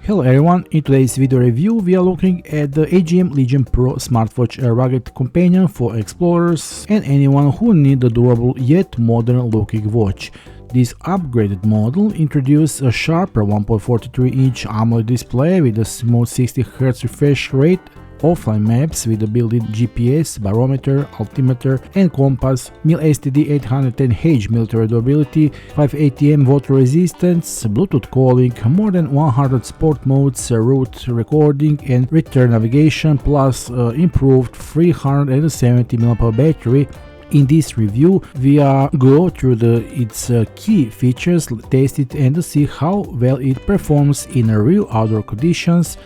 Hello everyone, in today's video review we are looking at the AGM Legion Pro smartwatch, a rugged companion for explorers and anyone who need a durable yet modern looking watch. This upgraded model introduces a sharper 1.43-inch AMOLED display with a smooth 60Hz refresh rate, offline maps with a built-in GPS, barometer, altimeter and compass, mil-STD 810H military durability, 5 ATM water resistance, Bluetooth calling, more than 100 sport modes, route recording and return navigation, plus improved 370 mAh battery. In this review, we are go through its key features, test it and see how well it performs in real outdoor conditions.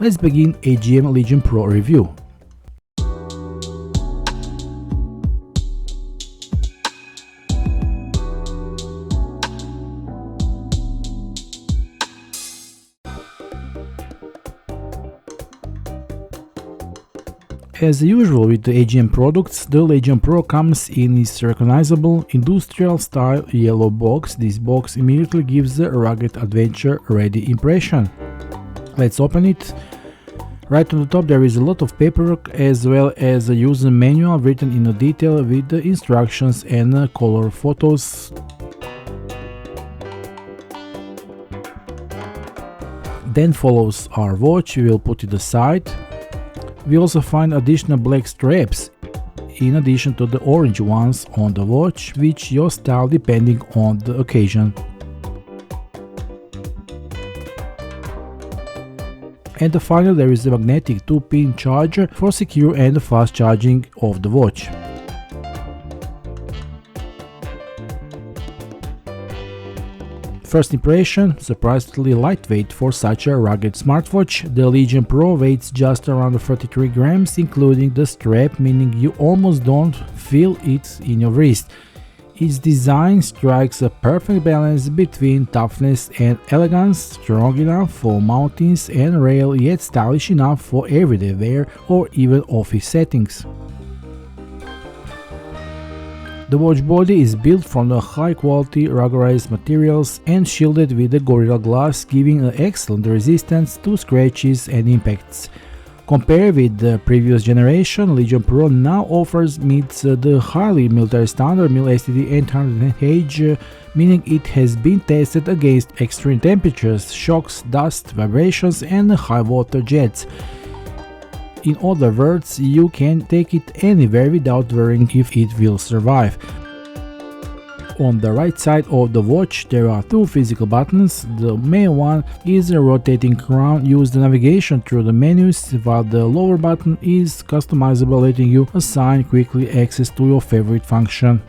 Let's begin AGM Legion Pro review. As usual with the AGM products, the Legion Pro comes in its recognizable industrial-style yellow box. This box immediately gives a rugged adventure-ready impression. Let's open it. Right on the top there is a lot of paperwork as well as a user manual written in detail with the instructions and color photos. Then follows our watch. We will put it aside. We also find additional black straps in addition to the orange ones on the watch, which your style depending on the occasion. And finally there is a magnetic 2-pin charger for secure and fast charging of the watch. First impression, surprisingly lightweight for such a rugged smartwatch. The Legion Pro weighs just around 33 grams including the strap, meaning you almost don't feel it in your wrist. Its design strikes a perfect balance between toughness and elegance, strong enough for mountains and rail yet stylish enough for everyday wear or even office settings. The watch body is built from the high-quality ruggedized materials and shielded with the Gorilla Glass, giving an excellent resistance to scratches and impacts. Compared with the previous generation, Legion Pro now meets the highly military standard mil-STD 810H, meaning it has been tested against extreme temperatures, shocks, dust, vibrations and high water jets. In other words, you can take it anywhere without worrying if it will survive. On the right side of the watch there are two physical buttons. The main one is a rotating crown used navigation through the menus, while the lower button is customizable, letting you assign quickly access to your favorite function.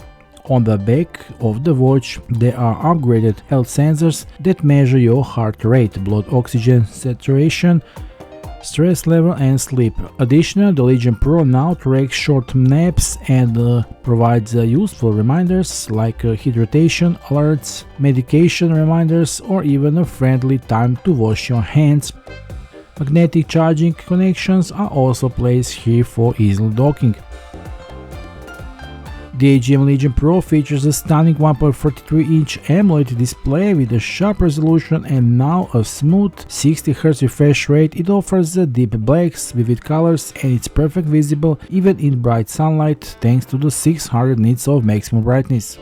On the back of the watch there are upgraded health sensors that measure your heart rate, blood oxygen saturation, stress level and sleep. Additionally, the Legion Pro now tracks short naps and provides useful reminders like hydration alerts, medication reminders or even a friendly time to wash your hands. Magnetic charging connections are also placed here for easy docking. The AGM Legion Pro features a stunning 1.43-inch AMOLED display with a sharp resolution and now a smooth 60Hz refresh rate. It offers deep blacks, vivid colors and it's perfect visible even in bright sunlight thanks to the 600 nits of maximum brightness.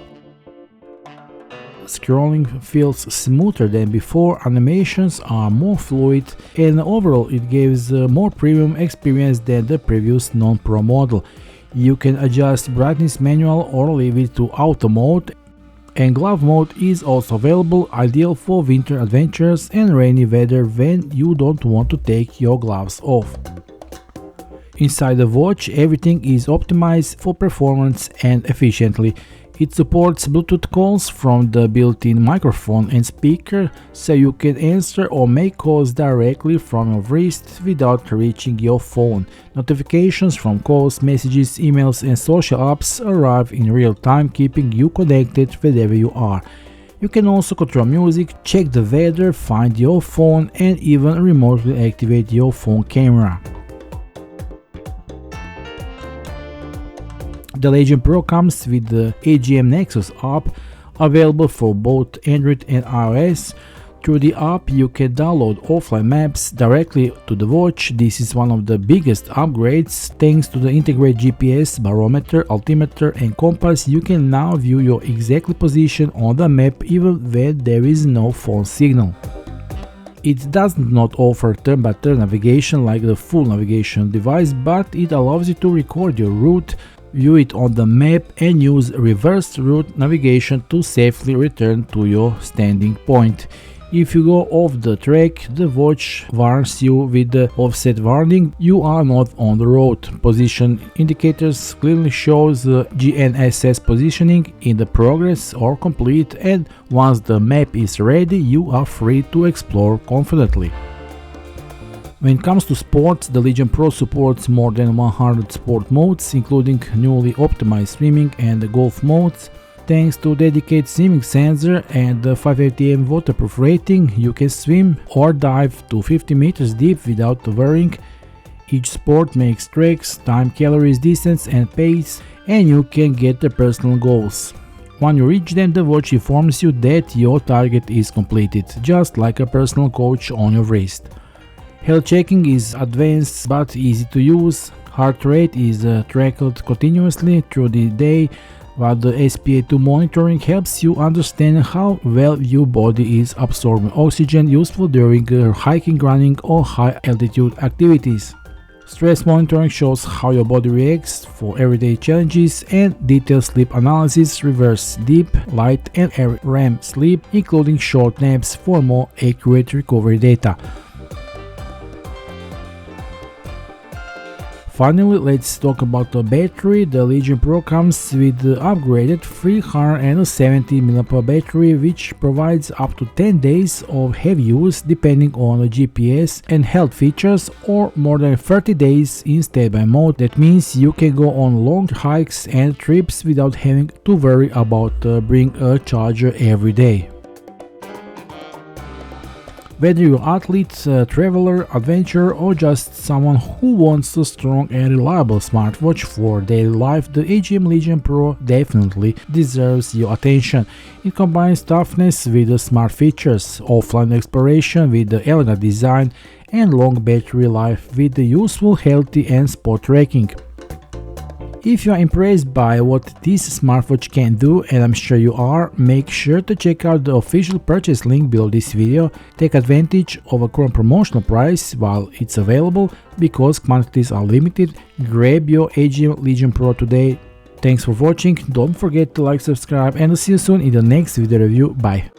Scrolling feels smoother than before, animations are more fluid and overall it gives a more premium experience than the previous non-Pro model. You can adjust brightness manual or leave it to auto mode, and glove mode is also available, ideal for winter adventures and rainy weather when you don't want to take your gloves off. Inside the watch everything is optimized for performance and efficiently. It supports Bluetooth calls from the built-in microphone and speaker, so you can answer or make calls directly from your wrist without reaching your phone. Notifications from calls, messages, emails and social apps arrive in real time, keeping you connected wherever you are. You can also control music, check the weather, find your phone and even remotely activate your phone camera. The Legion Pro comes with the AGM Nexus app, available for both Android and iOS. Through the app, you can download offline maps directly to the watch. This is one of the biggest upgrades. Thanks to the integrated GPS, barometer, altimeter and compass, you can now view your exact position on the map even when there is no phone signal. It does not offer turn-by-turn navigation like the full navigation device, but it allows you to record your route, view it on the map and use reverse route navigation to safely return to your standing point. If you go off the track, the watch warns you with the offset warning you are not on the road. Position indicators clearly shows the GNSS positioning in the progress or complete, and once the map is ready, you are free to explore confidently. When it comes to sports, the Legion Pro supports more than 100 sport modes, including newly optimized swimming and golf modes. Thanks to dedicated swimming sensor and the 5 atm waterproof rating, you can swim or dive to 50 meters deep without worrying. Each sport makes tracks, time, calories, distance and pace, and you can get the personal goals. When you reach them, the watch informs you that your target is completed, just like a personal coach on your wrist. Health checking is advanced but easy to use. Heart rate is tracked continuously through the day, while the SpO₂ monitoring helps you understand how well your body is absorbing oxygen, useful during hiking, running or high altitude activities. Stress monitoring shows how your body reacts for everyday challenges, and detailed sleep analysis reverse deep, light and REM sleep, including short naps for more accurate recovery data. Finally, let's talk about the battery. The Legion Pro comes with the upgraded 370 mAh battery, which provides up to 10 days of heavy use depending on the GPS and health features, or more than 30 days in standby mode. That means you can go on long hikes and trips without having to worry about bringing a charger every day. Whether you're an athlete, traveler, adventurer or just someone who wants a strong and reliable smartwatch for daily life, the AGM Legion Pro definitely deserves your attention. It combines toughness with the smart features, offline exploration with the elegant design, and long battery life with the useful, healthy and spot tracking. If you are impressed by what this smartwatch can do, and I'm sure you are, make sure to check out the official purchase link below this video. Take advantage of a current promotional price while it's available, because quantities are limited. Grab your AGM Legion Pro today. Thanks for watching, don't forget to like, subscribe and I'll see you soon in the next video review. Bye.